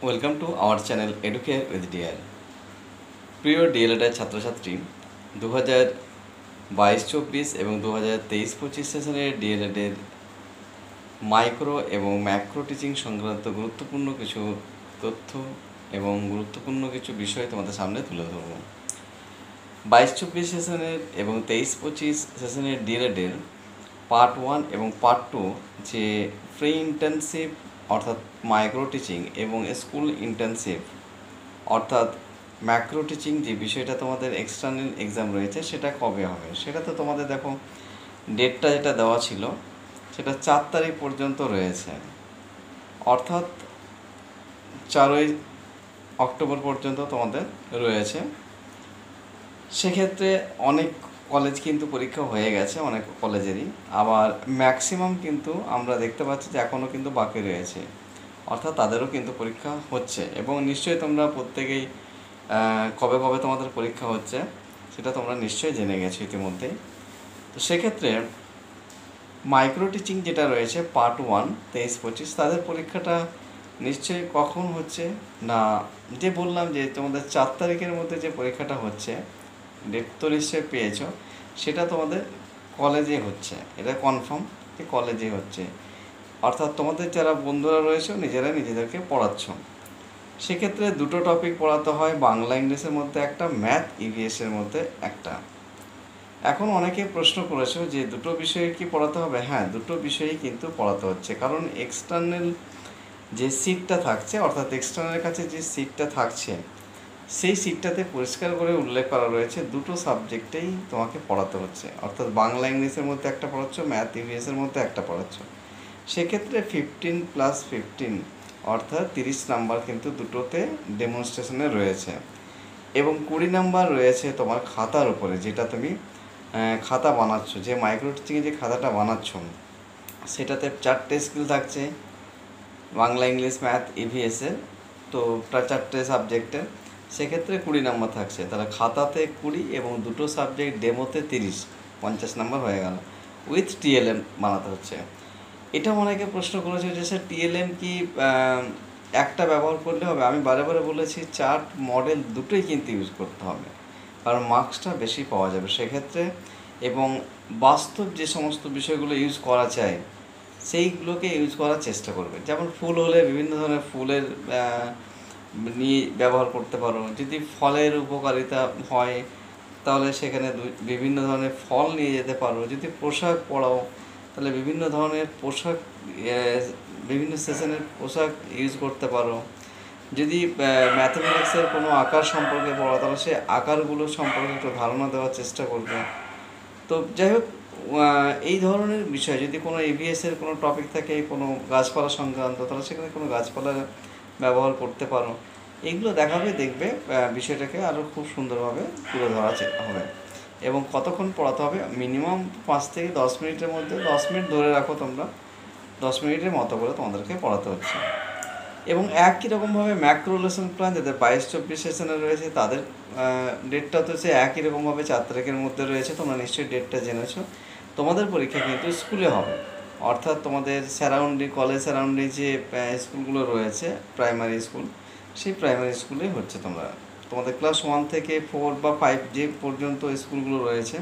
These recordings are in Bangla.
Welcome to our channel Educare with dear. প্রিয় ডিএলএডের ছাত্রছাত্রী, 2022-24 এবং 2023-25 সেশনের ডিএলএডের মাইক্রো এবং ম্যাক্রো টিচিং সংক্রান্ত গুরুত্বপূর্ণ কিছু তথ্য এবং গুরুত্বপূর্ণ কিছু বিষয় তোমাদের সামনে তুলে ধরব। 22-24 সেশনের এবং 23-25 সেশনের ডিএলএডের পার্ট 1 এবং পার্ট 2 যে প্রি ইন্টার্নশিপ অর্থাৎ মাইক্রো টিচিং এবং স্কুল ইন্টার্নশিপ অর্থাৎ ম্যাক্রো টিচিং যে বিষয়টা তোমাদের এক্সটার্নাল এক্সাম রয়েছে সেটা কবে হবে, সেটা তো তোমাদের দেখো ডেটটা যেটা দেওয়া ছিল সেটা 4 তারিখ পর্যন্ত রয়েছে, অর্থাৎ 4ই অক্টোবর পর্যন্ত তোমাদের রয়েছে। সেক্ষেত্রে অনেক কলেজ কিন্তু পরীক্ষা হয়ে গেছে, অনেক কলেজেরই, আবার ম্যাক্সিমাম কিন্তু আমরা দেখতে পাচ্ছি যে এখনও কিন্তু বাকি রয়েছে, অর্থাৎ তাদেরও কিন্তু পরীক্ষা হচ্ছে। এবং নিশ্চয়ই তোমরা প্রত্যেকেই কবে কবে তোমাদের পরীক্ষা হচ্ছে সেটা তোমরা নিশ্চয়ই জেনে গেছো ইতিমধ্যেই। তো সেক্ষেত্রে মাইক্রো টিচিং যেটা রয়েছে পার্ট 1 23-25 তাদের পরীক্ষাটা নিশ্চয়ই কখন হচ্ছে না, যে বললাম যে তোমাদের 4 তারিখের মধ্যে যে পরীক্ষাটা হচ্ছে, ডেট তো নিশ্চয়ই পেয়েছো, সেটা তোমাদের কলেজে হচ্ছে, এটা কনফার্ম যে কলেজে হচ্ছে। অর্থাৎ তোমাদের যারা বন্ধুরা রয়েছে নিজেরাই নিজেদেরকে পড়াচ্ছ। সেক্ষেত্রে দুটো টপিক পড়াতে হয়, বাংলা ইংলিশের মধ্যে একটা, ম্যাথ ইভিএসের মধ্যে একটা। এখন অনেকে প্রশ্ন করেছো যে দুটো বিষয়ে কি পড়াতে হবে? হ্যাঁ, দুটো বিষয়েই কিন্তু পড়াতে হচ্ছে, কারণ এক্সটার্নাল যে সিটটা থাকছে, অর্থাৎ এক্সটার্নালের কাছে যে সিটটা থাকছে সেই সিটটাতে পরিষ্কার করে উল্লেখ করা রয়েছে দুটো সাবজেক্টেই তোমাকে পড়াতে হচ্ছে, অর্থাৎ বাংলা ইংলিশের মধ্যে একটা পড়াচ্ছ, ম্যাথ ইভিএসের মধ্যে একটা পড়াচ্ছ। সেক্ষেত্রে 15+15 অর্থাৎ 30 নাম্বার কিন্তু দুটোতে ডেমনস্ট্রেশনে রয়েছে, এবং 20 নাম্বার রয়েছে তোমার খাতার উপরে, যেটা তুমি খাতা বানাচ্ছ, যে মাইক্রো টিচিংয়ে যে খাতাটা বানাচ্ছ সেটাতে 4টে স্কিল থাকছে, বাংলা ইংলিশ ম্যাথ ইভিএসের, তো প্রায় 4টে সাবজেক্টের। সেক্ষেত্রে 20 নাম্বার থাকছে, তাহলে খাতাতে 20 এবং দুটো সাবজেক্ট ডেমোতে 30, 50 নাম্বার হয়ে গেল। উইথ টিএলএম বানাতে হচ্ছে। এটা অনেকে প্রশ্ন করেছে যে স্যার টিএলএম কি একটা ব্যবহার করলে হবে? আমি বারে বারে বলেছি চার্ট মডেল দুটোই কিন্তু ইউজ করতে হবে, কারণ মার্কসটা বেশি পাওয়া যাবে সেক্ষেত্রে, এবং বাস্তব যে সমস্ত বিষয়গুলো ইউজ করা চাই সেইগুলোকে ইউজ করার চেষ্টা করবে। যেমন ফুল হলে বিভিন্ন ধরনের ফুলের নিয়ে ব্যবহার করতে পারো, যদি ফলের উপকারিতা হয় তাহলে সেখানে বিভিন্ন ধরনের ফল নিয়ে যেতে পারো, যদি পোশাক পরাও তাহলে বিভিন্ন ধরনের পোশাক, বিভিন্ন সেশনের পোশাক ইউজ করতে পারো, যদি ম্যাথমেটিক্সের কোনো আকার সম্পর্কে পড়ো তাহলে সেই আকারগুলো সম্পর্কে একটু ধারণা দেওয়ার চেষ্টা করবে। তো যাই হোক, এই ধরনের বিষয়, যদি কোনো এভিএসের কোনো টপিক থাকে কোনো গাছপালা সংক্রান্ত, তাহলে সেখানে কোনো গাছপালা ব্যবহার করতে পারো। এইগুলো দেখাবে, দেখবে বিষয়টাকে আরও খুব সুন্দরভাবে তুলে ধরা হবে। এবং কতক্ষণ পড়াতে হবে? মিনিমাম 5 থেকে 10 মিনিটের মধ্যে, 10 মিনিট ধরে রাখো তোমরা, 10 মিনিটের মতো করে তোমাদেরকে পড়াতে হচ্ছে। এবং একই রকমভাবে ম্যাক্রো লেসন প্ল্যান যাদের 22-24 সেশনে রয়েছে তাদের ডেটটা তো হচ্ছে একই রকমভাবে 4 তারিখের মধ্যে রয়েছে, তোমরা নিশ্চয়ই ডেটটা জেনেছো। তোমাদের পরীক্ষা কিন্তু স্কুলে হবে, অর্থাৎ তোমাদের সারাউন্ডিং, কলেজ সারাউন্ডিং যে স্কুলগুলো রয়েছে প্রাইমারি স্কুল, সেই প্রাইমারি স্কুলে হচ্ছে। তোমাদের ক্লাস 1 থেকে 4 বা 5 যে পর্যন্ত স্কুলগুলো রয়েছে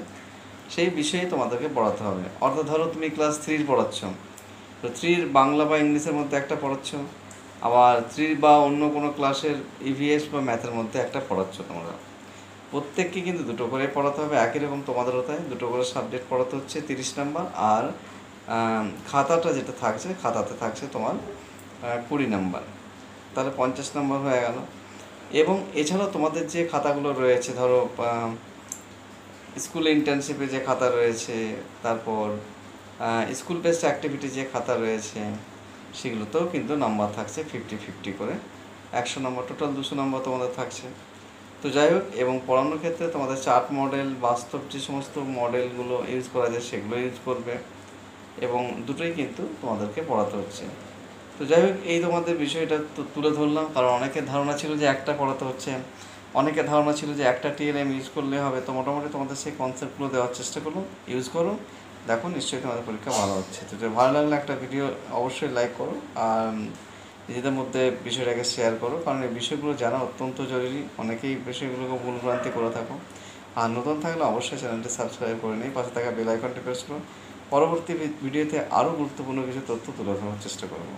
সেই বিষয়ে তোমাদেরকে পড়াতে হবে। অর্থাৎ ধরো তুমি ক্লাস 3 পড়াচ্ছ, তো 3 বাংলা বা ইংলিশের মধ্যে একটা পড়াচ্ছ, আবার 3 বা অন্য কোনো ক্লাসের ইভিএস বা ম্যাথের মধ্যে একটা পড়াচ্ছ। তোমরা প্রত্যেককে কিন্তু দুটো করে পড়াতে হবে, একই রকম তোমাদের তাই দুটো করে সাবজেক্ট পড়াতে হচ্ছে 30 নাম্বার, আর খাতাটা যেটা থাকছে খাতাতে থাকছে তোমার 20 নাম্বার, তাহলে 50 নাম্বার হয়ে গেল। এবং এছাড়াও তোমাদের যে খাতাগুলো রয়েছে, ধরো স্কুল ইন্টার্নশিপে যে খাতা রয়েছে, তারপর স্কুল বেসড অ্যাক্টিভিটি যে খাতা রয়েছে, সেগুলোতেও কিন্তু নাম্বার থাকছে 50-50 করে, 100 নম্বর, টোটাল 200 নম্বর তোমাদের থাকছে। তো যাই হোক, এবং পড়ানোর ক্ষেত্রে তোমাদের চার্ট মডেল, বাস্তব যে সমস্ত মডেলগুলো ইউজ করা যায় সেগুলো ইউজ করবে, এবং দুটোই কিন্তু তোমাদেরকে পড়াতে হচ্ছে। তো যাই হোক, এই তোমাদের বিষয়টা তুলে ধরলাম, কারণ অনেকের ধারণা ছিল যে একটা পড়াতে হচ্ছে, অনেকের ধারণা ছিল যে একটা টিএলএম ইউজ করলে হবে। তো মোটামুটি তোমাদের সেই কনসেপ্টগুলো দেওয়ার চেষ্টা করো, ইউজ করো, দেখো নিশ্চয়ই তোমাদের পরীক্ষা ভালো হচ্ছে। তো ভালো লাগলে একটা ভিডিও অবশ্যই লাইক করো, আর নিজেদের মধ্যে বিষয়টাকে শেয়ার করো, কারণ এই বিষয়গুলো জানা অত্যন্ত জরুরি। অনেকেই বিষয়গুলোকে ভুলভ্রান্তি করে থাকো। আর নতুন থাকলে অবশ্যই চ্যানেলটি সাবস্ক্রাইব করে নিই, পাশে থাকা বেল আইকনটি প্রেস করো। পরবর্তী ভিডিওতে আরও গুরুত্বপূর্ণ কিছু তথ্য তুলে ধরার চেষ্টা করবো।